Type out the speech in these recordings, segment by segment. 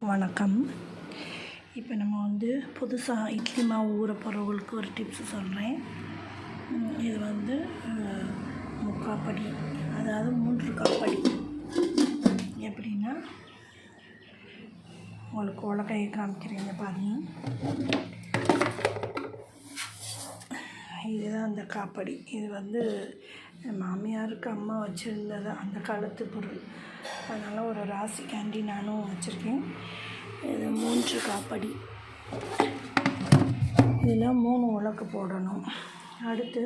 வணக்கம். இப்போ நம்ம புதுசாக இட்லி மாவு ஊற போகிறவங்களுக்கு ஒரு டிப்ஸு சொல்கிறேன். இது 3/4 படி, அதாவது 3/4 படி. எப்படின்னா உங்களுக்கு உலக்கையை காமிக்கிறீங்க பாருங்கள். இதுதான் அந்த காப்படி. இது மாமியாருக்கு அம்மா வச்சுருந்தது அந்த காலத்து பொருள். அதனால் ஒரு ராசிக்காண்டி நானும் வச்சுருக்கேன். இது 3/4 படி. இதில் 3 உலக்கு போடணும். அடுத்து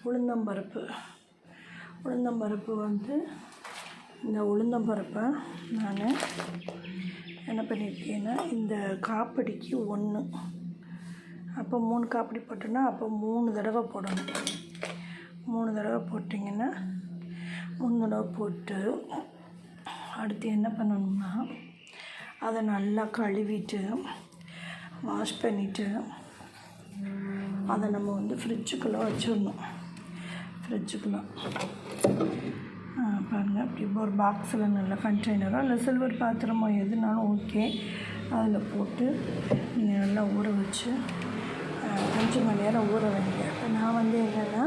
உளுந்தம்பருப்பு. இந்த உளுந்தம்பருப்பை நான் என்ன பண்ணியிருக்கேன்னா, இந்த காப்படிக்கு 1, அப்போ 3 காப்படி போட்டோன்னா அப்போ 3 தடவை போடணும். 3 தடவை போட்டிங்கன்னா 3 தடவை போட்டு அடுத்து என்ன பண்ணணும்னா, அதை நல்லா கழுவிட்டு வாஷ் பண்ணிவிட்டு அதை நம்ம ஃப்ரிட்ஜுக்குள்ளே வச்சிடணும். பாருங்கள், அப்படி ஒரு பாக்ஸில் நல்ல கண்டெய்னரோ இல்லை சில்வர் பாத்திரமோ எதுனாலும் ஓகே, அதில் போட்டு நீங்கள் நல்லா ஊற வச்சு 5 மணி நேரம் ஊற வைங்க. இப்போ நான் என்னென்னா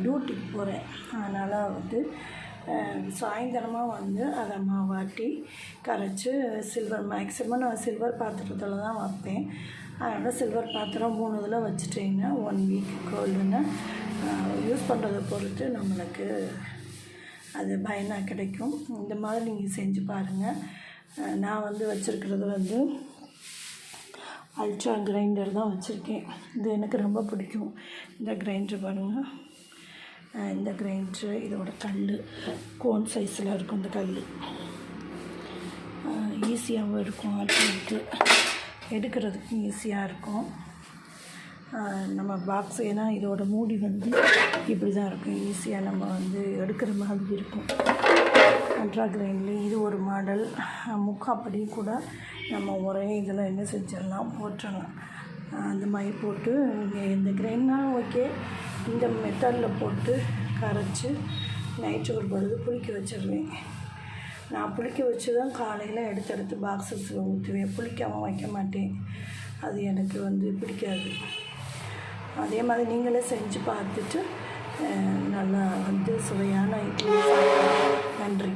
டியூட்டிக்கு போகிறேன். அதனால் சாயந்தரமாக அதை மாவாட்டி கரைச்சி மேக்ஸிமம் நான் சில்வர் பாத்திரத்தில் தான் வைப்பேன். அதனால் சில்வர் பாத்திரம் 3 இதில் வச்சுட்டிங்கன்னா 1 வீக் கோல்டுன்னு யூஸ் பண்ணுறதை பொறுத்து நம்மளுக்கு அது பயனாக கிடைக்கும். இந்த மாதிரி நீங்கள் செஞ்சு பாருங்கள். நான் வச்சுருக்கிறது அல்ட்ரா கிரைண்டர் தான் வச்சுருக்கேன். இது எனக்கு ரொம்ப பிடிக்கும். இந்த கிரைண்டர் பாருங்கள். இந்த கிரைண்டரு, இதோட கல் கோன் சைஸில் இருக்கும். இந்த கல் ஈஸியாகவும் இருக்கும், ஆட்டுறதுக்கு எடுக்கிறதுக்கு ஈஸியாக இருக்கும். நம்ம பாக்ஸ், ஏன்னா இதோட மூடி இப்படி தான் இருக்கும். ஈஸியாக நம்ம எடுக்கிற மாதிரி இருக்கும். அல்ட்ரா கிரைண்டர்லேயும் இது ஒரு மாடல். 3/4 படி கூட நம்ம ஒரே இதில் என்ன செஞ்சிடலாம், போட்டுடலாம். அந்த மாதிரி போட்டு நீங்கள் இந்த கிரைண்டர்னாலும் ஓகே, இந்த மெத்தடில் போட்டு கரைச்சி நைட்டு ஒரு பொழுது புளிக்க வச்சிடுவேன். நான் புளிக்க வச்சு தான் காலையில் எடுத்து பாக்ஸஸில் ஊற்றுவேன். புளிக்காமல் வைக்க மாட்டேன். அது எனக்கு பிடிக்காது. அதே மாதிரி நீங்களே செஞ்சு பார்த்துட்டு நல்லா சுவையான இட்லி. நன்றி.